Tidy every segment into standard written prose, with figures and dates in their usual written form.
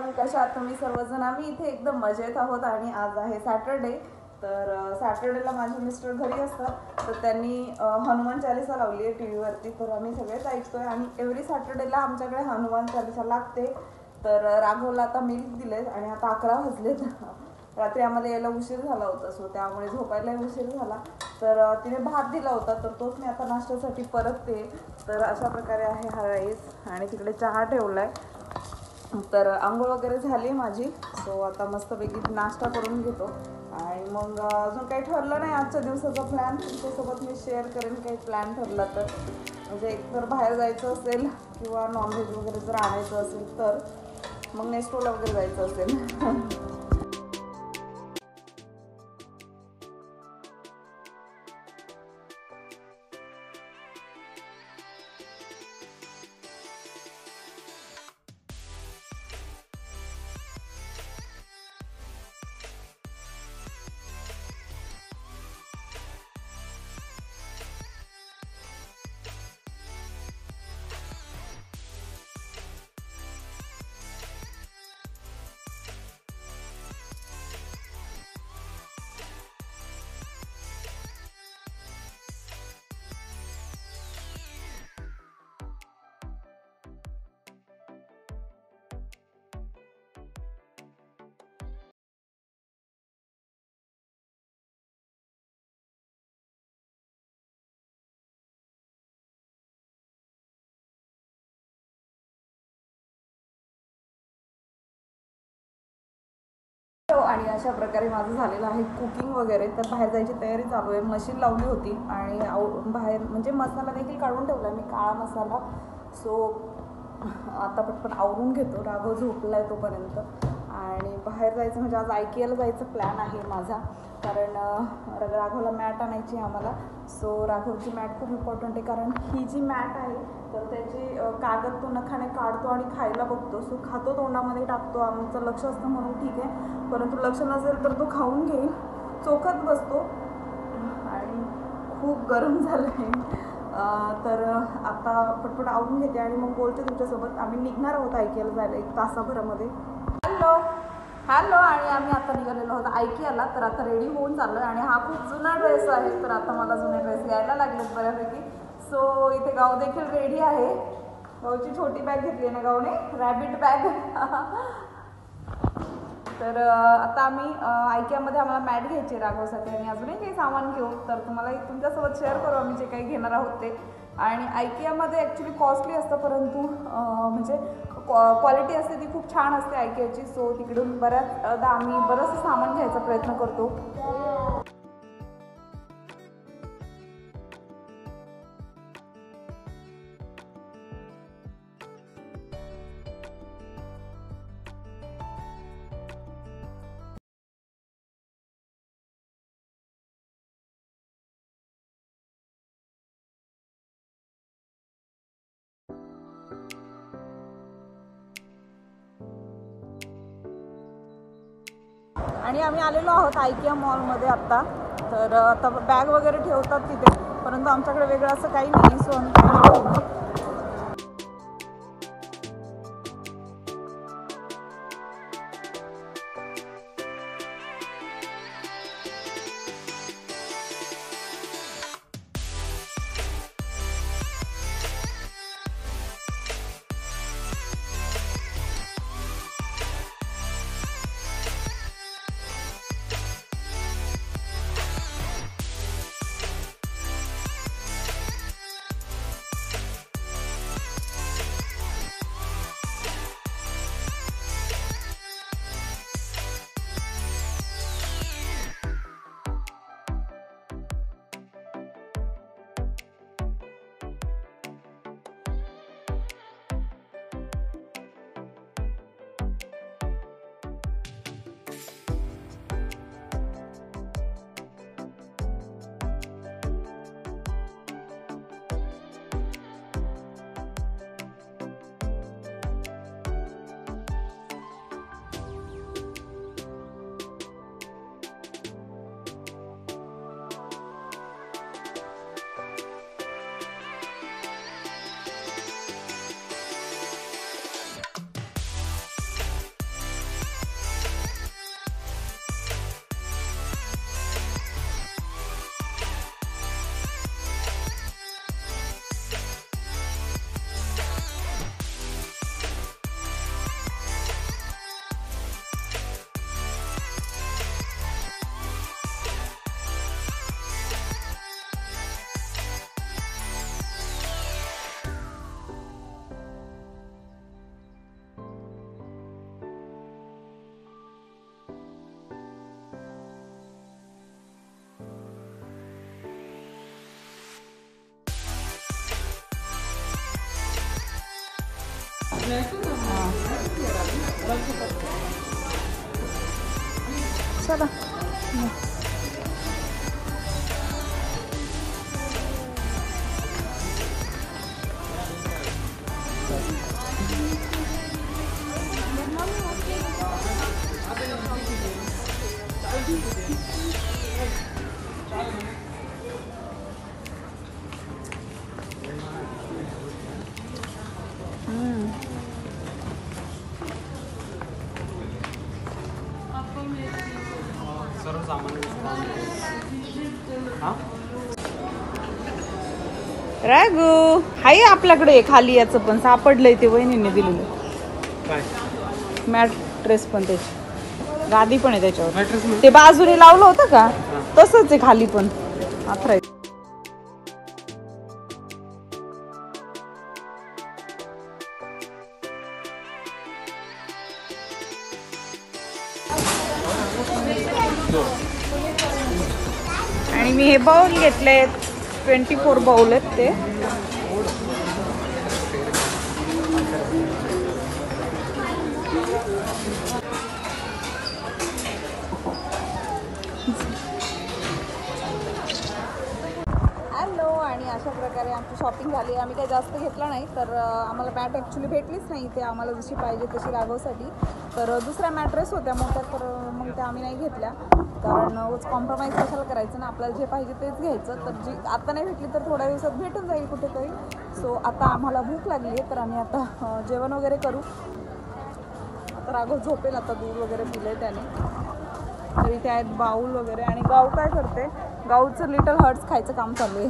Everyone, कशा आहात तुम्ही सर्वजण? आम्ही इथे एकदम मजेत आहोत आणि आज आहे सॅटरडे. तर सॅटरडेला माझे मिस्टर घरी असतात, तर त्यांनी हनुमान चालीसा लावली आहे टी व्हीवरती. तर आम्ही सगळेच ऐकतोय आणि एव्हरी सॅटरडेला आमच्याकडे हनुमान चालीसा लागते. तर राघवला आता मिल्क दिलेत आणि आता 11 वाजलेत. रात्री आम्हाला यायला उशीर झाला होता, सो त्यामुळे झोपायलाही उशीर झाला. तर तिने भात दिला होता, तर तोच मी आता नाश्त्यासाठी परतते. तर अशा प्रकारे आहे हा राईस आणि तिकडे चहा ठेवला आहे. तर आंघोळ वगैरे झाली माझी, सो आता मस्तपैकी नाश्ता करून घेतो. आणि मग अजून काही ठरलं नाही आजच्या दिवसाचा प्लॅन. तुमच्यासोबत मी शेअर करेन काही प्लॅन ठरला तर. म्हणजे एकतर बाहेर जायचं असेल किंवा नॉनव्हेज वगैरे जर आणायचं असेल तर मग नेस्टोला वगैरे जायचं असेल. आणि अशा प्रकारे माझं झालेलं आहे कुकिंग वगैरे. तर बाहेर जायची तयारी चालू आहे. मशीन लावली होती आणि बाहेर म्हणजे मसाला देखील काढून ठेवला मी, काळा मसाला. सो आता पटपट आवरून घेतो. राघव झोपला आहे तोपर्यंत. आणि बाहेर जायचं म्हणजे आज IKEAला जायचं प्लॅन आहे माझा, कारण राघवला मॅट आणायची आहे आम्हाला. सो राघवची मॅट खूप इम्पॉर्टंट आहे, कारण ही जी मॅट आहे तर त्याची कागद तो नखाने काढतो आणि खायला बघतो. सो खातो, तोंडामध्ये टाकतो. आमचं लक्ष असतं म्हणून ठीक आहे, परंतु लक्ष नसेल तर तो खाऊन घेईल. चोखत बसतो आणि खूप गरम झालं आहे. तर आता पटपट आवरून घेते आणि मग बोलते तुमच्यासोबत. आम्ही निघणार आहोत IKEAला जायला 1 तासाभरामध्ये. हॅलो आणि आम्ही आता निघालेलो आहोत IKEAला. तर आता रेडी होऊन चाललो आहे आणि हा खूप जुना ड्रेस आहे, तर आता मला जुने ड्रेस यायला लागलेत बऱ्यापैकी. सो इथे गाव देखील रेडी आहे. गावची छोटी बॅग घेतली आहे ना गावने, रॅबिट बॅग. तर आता आम्ही IKEAमध्ये आम्हाला मॅट घ्यायची आहे राघवसाठी आणि अजूनही काही सामान घेऊ. तर तुम्हाला तुमच्यासोबत शेअर करू आम्ही जे काही घेणार आहोत ते. आणि IKEAमध्ये ॲक्च्युली कॉस्टली असतं, परंतु म्हणजे क्वालिटी असते ती खूप छान असते IKEAची. सो तिकडून बऱ्याचदा आम्ही बरंचसं सामान घ्यायचा प्रयत्न करतो. आणि आम्ही आलेलो आहोत IKEA मॉलमध्ये आत्ता. तर आता बॅग वगैरे ठेवतात तिथे, परंतु आमच्याकडे वेगळं असं काही नाही. सो आम्ही काय ठेवलं. चला सर्व सामान रागू हाय आपल्याकडे खाली याचं पण सापडलंय ते वहिनीने दिलेलं काय मॅट्रेस पण त्याची गादी पण आहे त्याच्यावर मॅट्रेस ते बाजूने लावलं होतं का तसंच आहे खाली पण अथरा आणि मी हे बाउल घेतले 24 बाउल आहेत ते हॅलो आणि अशा प्रकारे आमची शॉपिंग झाली आम्ही काही जास्त घेतला नाही तर आम्हाला मॅट ॲक्च्युली भेटलीच नाही ते आम्हाला जशी पाहिजे तशी राघवसाठी तर दुसऱ्या मॅट्रेस होत्या मोठ्या तर मग त्या आम्ही नाही घेतल्या कारण कॉम्प्रोमाइज कशाला करायचं ना आपल्याला जे पाहिजे तेच घ्यायचं तर जी आता नाही भेटली तर थोड्या दिवसात भेटून जाईल कुठेतरी सो आता आम्हाला भूक लागली आहे तर आम्ही आता जेवण वगैरे करू आता राघव झोपेल आता दूध वगैरे पिलं आहे त्याने तर इथे आहेत बाऊल वगैरे आणि गाव काय करते गाऊचं लिटल हर्ट्स खायचं काम चालू आहे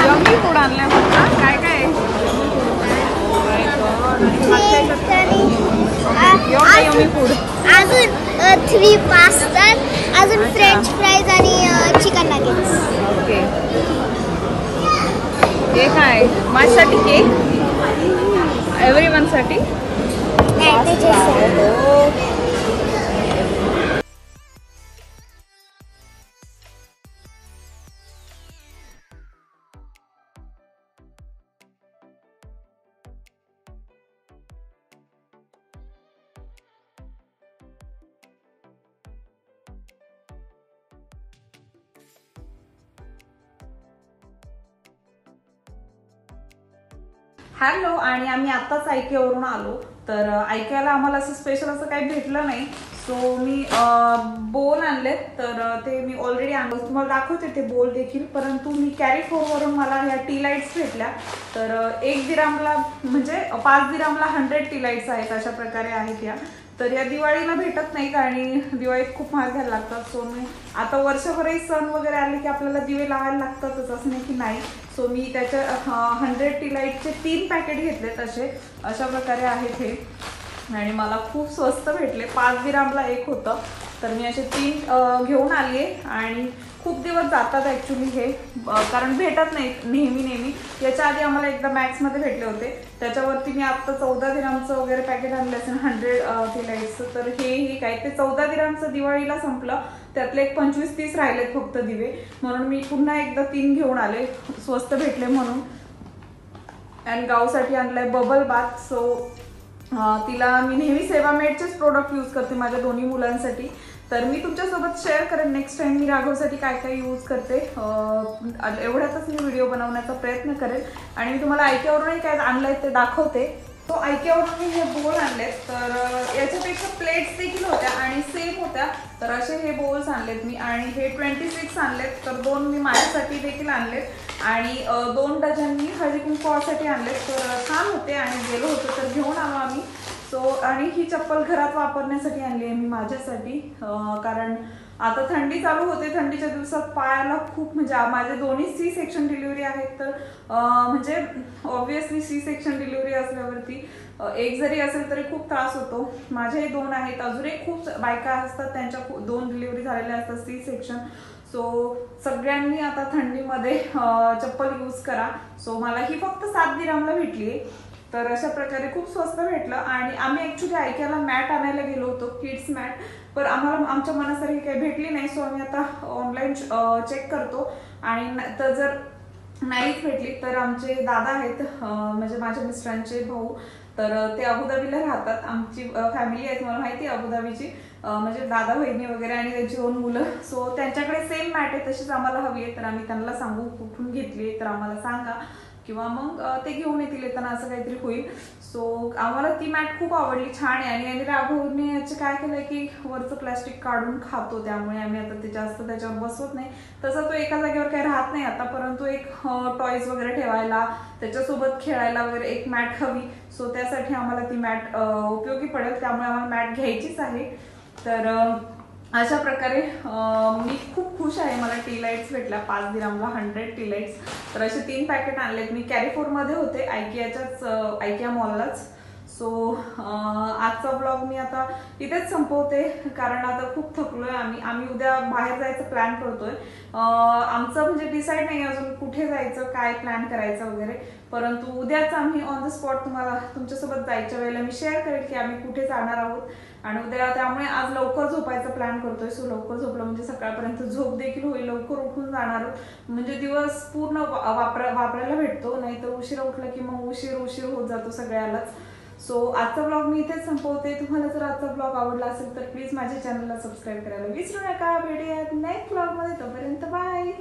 यम्मी फूड आणलंय फक्त काय काय यम्मी फूड अजून 3 पास्ता अजून फ्रेंच फ्राईज आणि चिकन नगेट्स ओके हे काय माझ्यासाठी केक एव्हरीवनसाठी हॅलो आणि आम्ही आत्ताच आयकेवरून आलो तर आयकेला आम्हाला असं स्पेशल असं काही भेटलं नाही सो मी बोल आणलेत तर ते मी ऑलरेडी आणलं तुम्हाला दाखवते ते बोल देखील परंतु मी कॅरी फोरवरून मला ह्या टी लाईट्स भेटल्या तर 1 दिरामला म्हणजे 5 दिरामला 100 टी लाईट्स आहेत अशा प्रकारे आहेत या तर या दिवाळीला भेटत नाहीत आणि दिवाळीत खूप महाग घ्यायला लागतात सो मी आता वर्षभरही सण वगैरे आले की आपल्याला दिवे लावायला लागतातच असं नाही की नाही सो मी त्याच्या 100 टी लाईटचे 3 पॅकेट घेतलेत अशा प्रकारे आहेत हे आणि मला खूप स्वस्त भेटले 5 दिरामला एक होतं तर मी असे 3 घेऊन आली आहे आणि खूप दिवस जातात ॲक्च्युली हे कारण भेटत नाही नेहमी याच्या आधी आम्हाला एकदा मॅक्समध्ये भेटले होते त्याच्यावरती मी आत्ता 14 दिरामचं वगैरे पॅकेट आणलं असेल 100 टी लाईट्सचं तर हे काय ते 14 दिरामचं दिवाळीला संपलं त्यातले एक 25-30 राहिलेत फक्त दिवे म्हणून मी पुन्हा एकदा 3 घेऊन आले स्वस्त भेटले म्हणून आणि गावसाठी आणलंय बबल बाथ सो तिला मी नेहमी सेवामेडचेच प्रोडक्ट यूज करते माझ्या दोन्ही मुलांसाठी तर मी तुमच्यासोबत शेअर करेन नेक्स्ट टाइम मी राघवसाठी काय काय यूज करते एवढ्यातच मी व्हिडिओ बनवण्याचा प्रयत्न करेन आणि मी तुम्हाला आयकेवरूनही काय आणलंय ते दाखवते तो आयकेवरून मी हे बोल आणलेत तर याच्यापेक्षा प्लेट्स देखील होत्या आणि सेम होत्या तर असे हे बोल्स आणलेत मी आणि हे 26 आणलेत तर 2 मी माझ्यासाठी देखील आणलेत आणि 2 डझन मी हळदी कुंकवासाठी आणलेत तर छान होते आणि गेलो होतो तर घेऊन आलो आम्ही सो आणि ही चप्पल घरात वापरण्यासाठी आणली आहे मी माझ्यासाठी कारण आता थंडी चालू होते थंडीच्या दिवसात पायाला खूप म्हणजे माझे दोन्ही सी सेक्शन डिलिव्हरी आहेत तर म्हणजे ऑब्व्हियसली सी सेक्शन डिलिव्हरी असल्यावरती एक जरी असेल तरी खूप त्रास होतो माझेही 2 आहेत अजूनही खूप बायका असतात त्यांच्या 2 डिलिव्हरी झालेल्या असतात सी सेक्शन सो सगळ्यांनी आता थंडीमध्ये चप्पल यूज करा सो मला ही फक्त 7 दिरामला भेटली आहे तर अशा प्रकारे खूप स्वस्त भेटलं. आणि आम्ही ॲक्च्युली ऐक्याला मॅट आणायला गेलो होतो, किड्स मॅट, पण आम्हाला आमच्या मनासारखी काही भेटली नाही. सो आम्ही आता ऑनलाईन चेक करतो, आणि तर जर नाहीच भेटली तर आमचे दादा आहेत, म्हणजे माझ्या मिस्टरांचे भाऊ, तर ते अबुधाबीला राहतात. आमची फॅमिली आहे तुम्हाला माहिती आहे अबुधाबीची, म्हणजे दादा बहिणी वगैरे आणि त्यांची 2 मुलं. सो त्यांच्याकडे सेम मॅट आहे, तशीच आम्हाला हवी आहे. तर आम्ही त्यांना सांगू कुठून घेतली तर आम्हाला सांगा, किंवा मग ते घेऊन येतील येताना, असं काहीतरी होईल. सो आम्हाला ती मॅट खूप आवडली, छान आहे. आणि राघवने याचे काय केलंय की वरचं प्लॅस्टिक काढून खातो, त्यामुळे आम्ही आता ते जास्त त्याच्यावर बसवत नाही. तसा तो एका जागेवर काही राहत नाही आता, परंतु एक टॉयज वगैरे ठेवायला, त्याच्यासोबत खेळायला वगैरे एक मॅट हवी. सो त्यासाठी आम्हाला ती मॅट उपयोगी पडेल, त्यामुळे आम्हाला मॅट घ्यायचीच आहे. तर अशा प्रकारे मी खूप खुश आहे. मला टी लाईट्स भेटल्या 5 दिरामला 100 टी लाईट्स. तर असे 3 पॅकेट आणलेत मी. कॅरिफोरमध्ये होते, आयकिया मॉललाच. सो आजचा ब्लॉग मी आता इथेच संपवते, कारण आता खूप थकलोय आम्ही उद्या बाहेर जायचं प्लॅन करतोय. आमचं म्हणजे डिसाईड नाही अजून कुठे जायचं, काय प्लॅन करायचं वगैरे, परंतु उद्याच आम्ही ऑन द स्पॉट तुम्हाला तुमच्यासोबत जायच्या वेळेला मी शेअर करेल की आम्ही कुठे जाणार आहोत. आणि उद्या त्यामुळे आज लवकर झोपायचा प्लॅन करतोय. सो लवकर झोपलं म्हणजे सकाळपर्यंत झोप देखील होईल, लवकर उठून जाणार, म्हणजे दिवस पूर्ण वापरायला भेटतो. नाहीतर उशिरा उठलं की मग उशीर होत जातो सगळ्यालाच. सो आजचा ब्लॉग मी इथेच संपवते. तुम्हाला जर आजचा ब्लॉग आवडला असेल तर प्लीज माझ्या चॅनलला सबस्क्राईब करायला विसरू नका. भेटूयात नेक्स्ट ब्लॉगमध्ये, तोपर्यंत बाय.